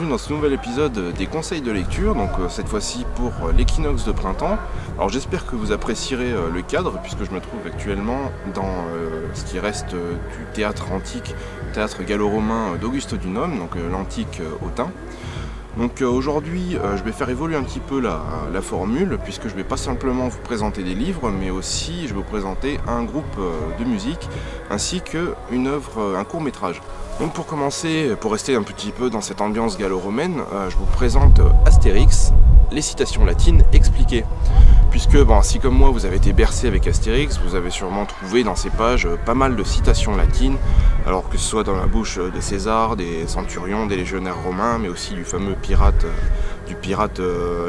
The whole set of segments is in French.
bienvenue dans ce nouvel épisode des conseils de lecture, donc cette fois-ci pour l'équinoxe de printemps. Alors j'espère que vous apprécierez le cadre puisque je me trouve actuellement dans ce qui reste du théâtre antique, théâtre gallo-romain d'Auguste Dunum, donc l'antique Autun. Donc aujourd'hui je vais faire évoluer un petit peu la formule puisque je ne vais pas simplement vous présenter des livres mais aussi je vais vous présenter un groupe de musique ainsi qu'une œuvre, un court métrage. Donc pour commencer, pour rester un petit peu dans cette ambiance gallo-romaine, je vous présente Astérix, les citations latines expliquées. Puisque bon, si comme moi vous avez été bercé avec Astérix, vous avez sûrement trouvé dans ces pages pas mal de citations latines, alors que ce soit dans la bouche de César, des centurions, des légionnaires romains, mais aussi du fameux pirate,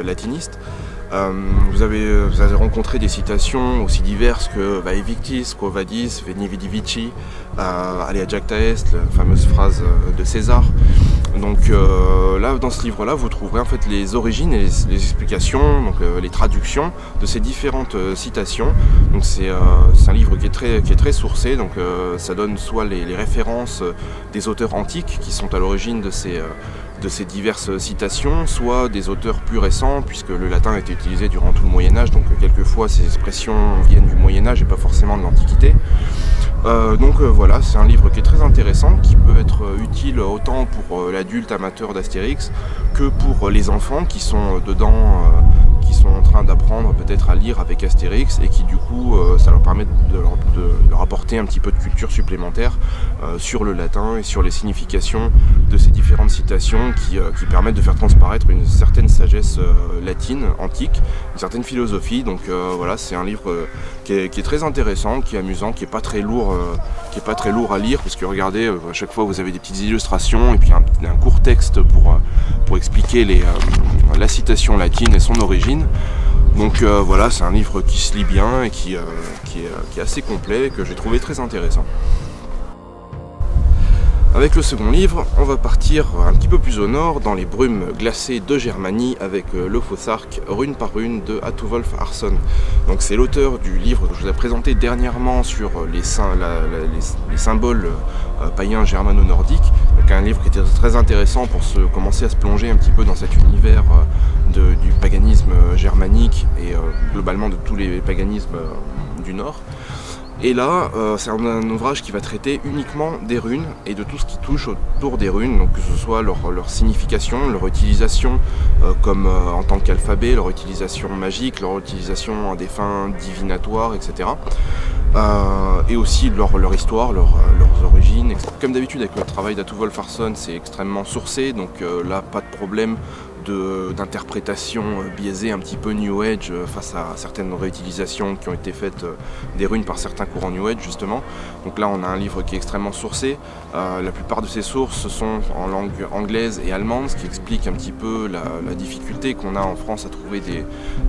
latiniste. Vous avez rencontré des citations aussi diverses que Vae Victis, Quo Vadis, Veni Vidi Vici, Alea Jacta Est, la fameuse phrase de César. Donc là, dans ce livre-là, vous trouverez en fait les origines et les explications, donc les traductions de ces différentes citations. Donc c'est un livre qui est très sourcé, donc ça donne soit les références des auteurs antiques qui sont à l'origine de ces diverses citations, soit des auteurs plus récents, puisque le latin a été utilisé durant tout le Moyen-Âge, donc quelquefois ces expressions viennent du Moyen-Âge et pas forcément de l'Antiquité. Voilà, c'est un livre qui est très intéressant, qui peut être utile autant pour l'adulte amateur d'Astérix que pour les enfants qui sont dedans, qui sont en train d'apprendre peut-être à lire avec Astérix et qui du coup ça leur permet de leur apporter un petit peu de culture supplémentaire sur le latin et sur les significations de ces différentes citations qui permettent de faire transparaître une certaine sagesse latine, antique, une certaine philosophie. Donc voilà, c'est un livre qui est très intéressant, qui est amusant, qui est pas très lourd à lire, parce que regardez, à chaque fois vous avez des petites illustrations et puis un court texte pour expliquer la citation latine et son origine. Donc voilà, c'est un livre qui se lit bien et qui est assez complet et que j'ai trouvé très intéressant. Avec le second livre, on va partir un petit peu plus au nord, dans les brumes glacées de Germanie, avec le Faussarque, rune par rune, de Atuvolf Arson. Donc c'est l'auteur du livre que je vous ai présenté dernièrement sur les symboles païens germano-nordiques. Donc un livre qui était très intéressant pour commencer à se plonger un petit peu dans cet univers du paganisme germanique et globalement de tous les paganismes du Nord. Et là, c'est un ouvrage qui va traiter uniquement des runes et de tout ce qui touche autour des runes, donc que ce soit leur signification, leur utilisation comme en tant qu'alphabet, leur utilisation magique, leur utilisation à des fins divinatoires, etc. Et aussi leur histoire, leurs origines. Comme d'habitude avec le travail d'Atuvolf Arson, c'est extrêmement sourcé, donc là pas de problème d'interprétation biaisée un petit peu New Age face à certaines réutilisations qui ont été faites des runes par certains courants New Age justement. Donc là on a un livre qui est extrêmement sourcé, la plupart de ces sources sont en langue anglaise et allemande, ce qui explique un petit peu la difficulté qu'on a en France à trouver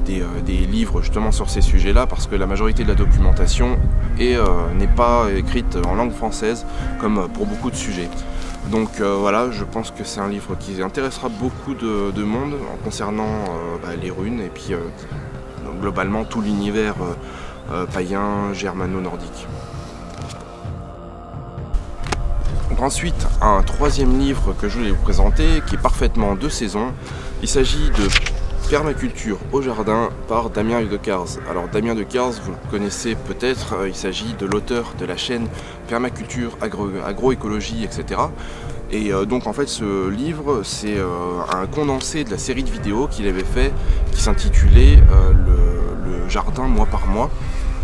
des livres justement sur ces sujets là, parce que la majorité de la documentation n'est pas écrite en langue française comme pour beaucoup de sujets. Donc voilà, je pense que c'est un livre qui intéressera beaucoup de monde en concernant les runes et puis globalement tout l'univers païen germano-nordique. Ensuite, un troisième livre que je voulais vous présenter qui est parfaitement de saison. Il s'agit de Permaculture au jardin par Damien de Cars. Alors Damien de Cars, vous le connaissez peut-être, il s'agit de l'auteur de la chaîne Permaculture, Agroécologie, etc. Et donc en fait ce livre c'est un condensé de la série de vidéos qu'il avait fait qui s'intitulait le jardin mois par mois.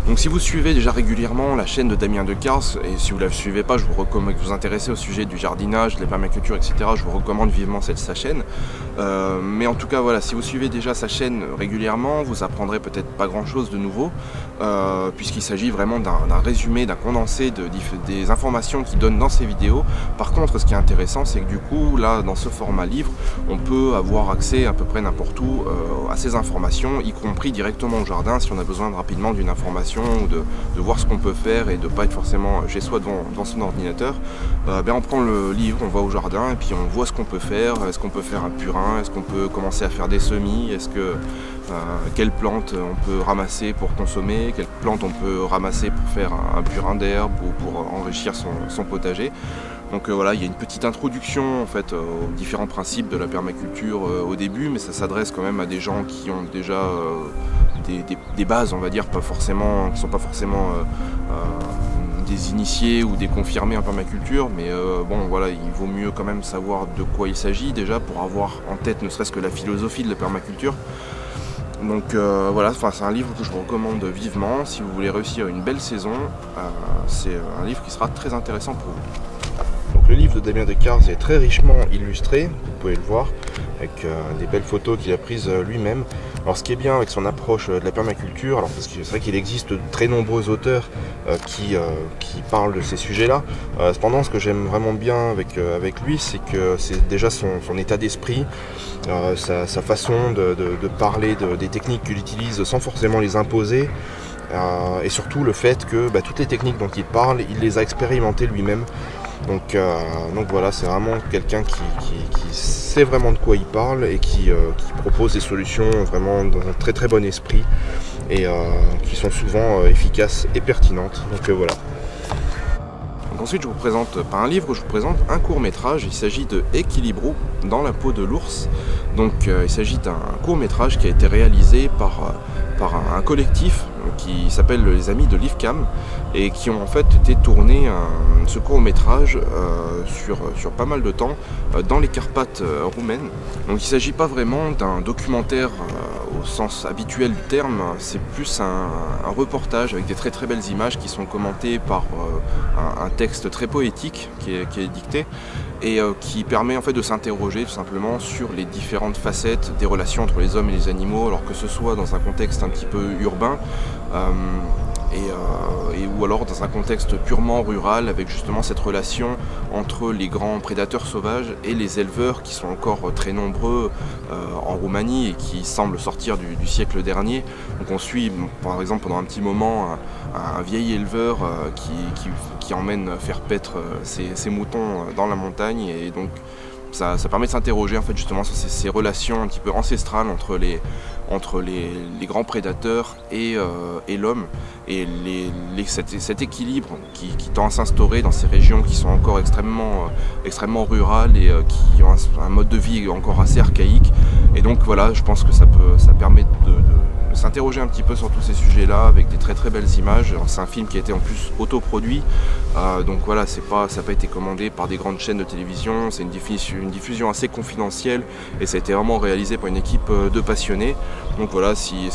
Donc si vous suivez déjà régulièrement la chaîne de Damien de Cars, et si vous ne la suivez pas, je vous recommande, que vous vous intéressez au sujet du jardinage, de la permaculture, etc., je vous recommande vivement sa chaîne. Mais en tout cas, voilà, si vous suivez déjà sa chaîne régulièrement, vous apprendrez peut-être pas grand-chose de nouveau, puisqu'il s'agit vraiment d'un résumé, d'un condensé des informations qu'il donne dans ses vidéos. Par contre, ce qui est intéressant, c'est que du coup, là, dans ce format livre, on peut avoir accès à peu près n'importe où à ces informations, y compris directement au jardin, si on a besoin rapidement d'une information ou de voir ce qu'on peut faire et de ne pas être forcément chez soi devant son ordinateur. On prend le livre, on va au jardin et puis on voit ce qu'on peut faire. Est-ce qu'on peut faire un purin? Est-ce qu'on peut commencer à faire des semis? Quelles plantes on peut ramasser pour consommer? Quelles plantes on peut ramasser pour faire un purin d'herbe ou pour enrichir son potager? Donc voilà, il y a une petite introduction en fait aux différents principes de la permaculture au début, mais ça s'adresse quand même à des gens qui ont déjà des bases, on va dire, qui ne sont pas forcément des initiés ou des confirmés en permaculture, mais bon voilà, il vaut mieux quand même savoir de quoi il s'agit déjà pour avoir en tête ne serait-ce que la philosophie de la permaculture. Donc voilà, c'est un livre que je vous recommande vivement. Si vous voulez réussir une belle saison, c'est un livre qui sera très intéressant pour vous. Donc le livre de Damien Descartes est très richement illustré, vous pouvez le voir, avec des belles photos qu'il a prises lui-même. Alors ce qui est bien avec son approche de la permaculture, alors parce que c'est vrai qu'il existe de très nombreux auteurs qui parlent de ces sujets-là. Cependant, ce que j'aime vraiment bien avec lui, c'est que c'est déjà son état d'esprit, sa façon de parler des techniques qu'il utilise sans forcément les imposer, et surtout le fait que toutes les techniques dont il parle, il les a expérimentées lui-même. Donc voilà, c'est vraiment quelqu'un qui sait vraiment de quoi il parle et qui propose des solutions vraiment dans un très très bon esprit et qui sont souvent efficaces et pertinentes. Donc voilà. Donc ensuite, je vous présente pas un livre, je vous présente un court-métrage. Il s'agit de Équilibrou dans la peau de l'ours. Donc il s'agit d'un court-métrage qui a été réalisé par un collectif qui s'appelle les Amis de l'IFCAM et qui ont en fait été tournés ce court-métrage sur pas mal de temps dans les Carpates roumaines. Donc il ne s'agit pas vraiment d'un documentaire au sens habituel du terme, c'est plus un reportage avec des très très belles images qui sont commentées par un texte très poétique qui est dicté et qui permet en fait de s'interroger tout simplement sur les différentes facettes des relations entre les hommes et les animaux, alors que ce soit dans un contexte un petit peu urbain ou alors dans un contexte purement rural avec justement cette relation entre les grands prédateurs sauvages et les éleveurs qui sont encore très nombreux en Roumanie et qui semblent sortir du siècle dernier. Donc on suit par exemple pendant un petit moment un vieil éleveur qui emmène faire paître ses moutons dans la montagne et donc ça permet de s'interroger en fait justement sur ces relations un petit peu ancestrales entre les grands prédateurs et l'homme et cet équilibre qui tend à s'instaurer dans ces régions qui sont encore extrêmement rurales et qui ont un mode de vie encore assez archaïque. Et donc voilà, je pense que ça permet de s'interroger un petit peu sur tous ces sujets-là avec des très très belles images. C'est un film qui a été en plus autoproduit, donc voilà, ça n'a pas été commandé par des grandes chaînes de télévision, c'est une diffusion assez confidentielle et ça a été vraiment réalisé par une équipe de passionnés. Donc voilà, si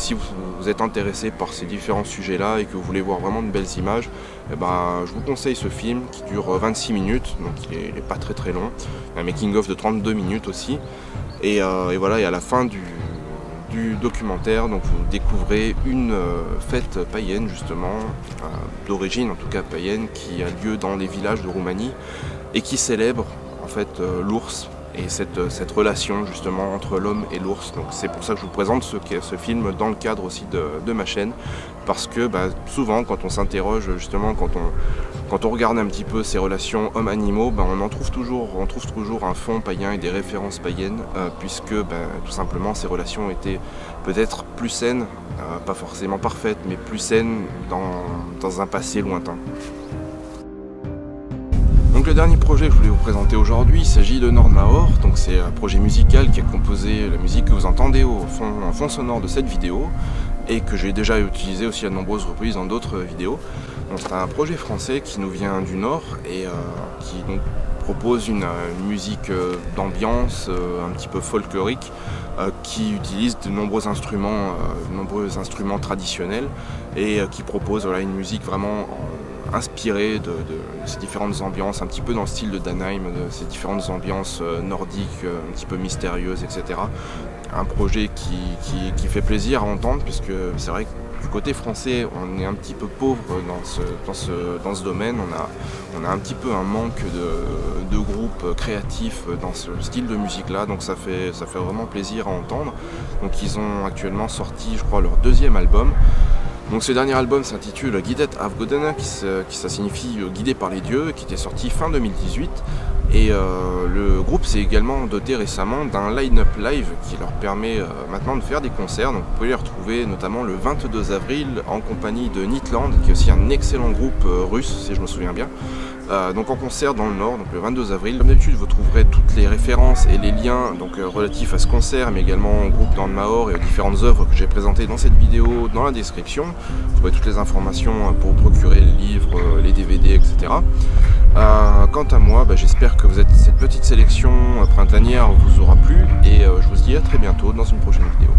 vous êtes intéressé par ces différents sujets-là et que vous voulez voir vraiment de belles images, eh ben, je vous conseille ce film qui dure 26 minutes, donc il n'est pas très très long, un making-of de 32 minutes aussi, et voilà, et à la fin du documentaire, donc vous découvrez une fête païenne justement, d'origine en tout cas païenne, qui a lieu dans les villages de Roumanie et qui célèbre en fait l'ours et cette relation justement entre l'homme et l'ours. Donc c'est pour ça que je vous présente ce film dans le cadre aussi de ma chaîne, parce que souvent quand on s'interroge justement, quand on regarde un petit peu ces relations hommes-animaux, on trouve toujours un fond païen et des références païennes, puisque tout simplement ces relations étaient peut-être plus saines, pas forcément parfaites, mais plus saines dans un passé lointain. Donc le dernier projet que je voulais vous présenter aujourd'hui, il s'agit de Nord Nahor. Donc c'est un projet musical qui a composé la musique que vous entendez en fond sonore de cette vidéo et que j'ai déjà utilisé aussi à de nombreuses reprises dans d'autres vidéos. C'est un projet français qui nous vient du Nord et qui donc propose une musique d'ambiance un petit peu folklorique qui utilise de nombreux instruments traditionnels et qui propose une musique vraiment inspirée de ces différentes ambiances, un petit peu dans le style de Danheim, de ces différentes ambiances nordiques, un petit peu mystérieuses, etc. Un projet qui fait plaisir à entendre, puisque c'est vrai que du côté français, on est un petit peu pauvre dans ce domaine. On a un petit peu un manque de groupes créatifs dans ce style de musique-là, donc ça fait vraiment plaisir à entendre. Donc ils ont actuellement sorti, je crois, leur deuxième album. Donc ce dernier album s'intitule Guidet af Goden, qui ça signifie guidé par les dieux, qui était sorti fin 2018. Et le groupe s'est également doté récemment d'un line-up live qui leur permet maintenant de faire des concerts. Donc vous pouvez les retrouver notamment le 22 avril en compagnie de Nitland, qui est aussi un excellent groupe russe, si je me souviens bien. donc en concert dans le Nord, donc le 22 avril. Comme d'habitude, vous trouverez toutes les références et les liens donc, relatifs à ce concert, mais également au groupe Dans le Mahor et aux différentes œuvres que j'ai présentées dans cette vidéo dans la description. Vous trouverez toutes les informations pour procurer les livres, les DVD, etc. Quant à moi, j'espère que cette petite sélection printanière vous aura plu et je vous dis à très bientôt dans une prochaine vidéo.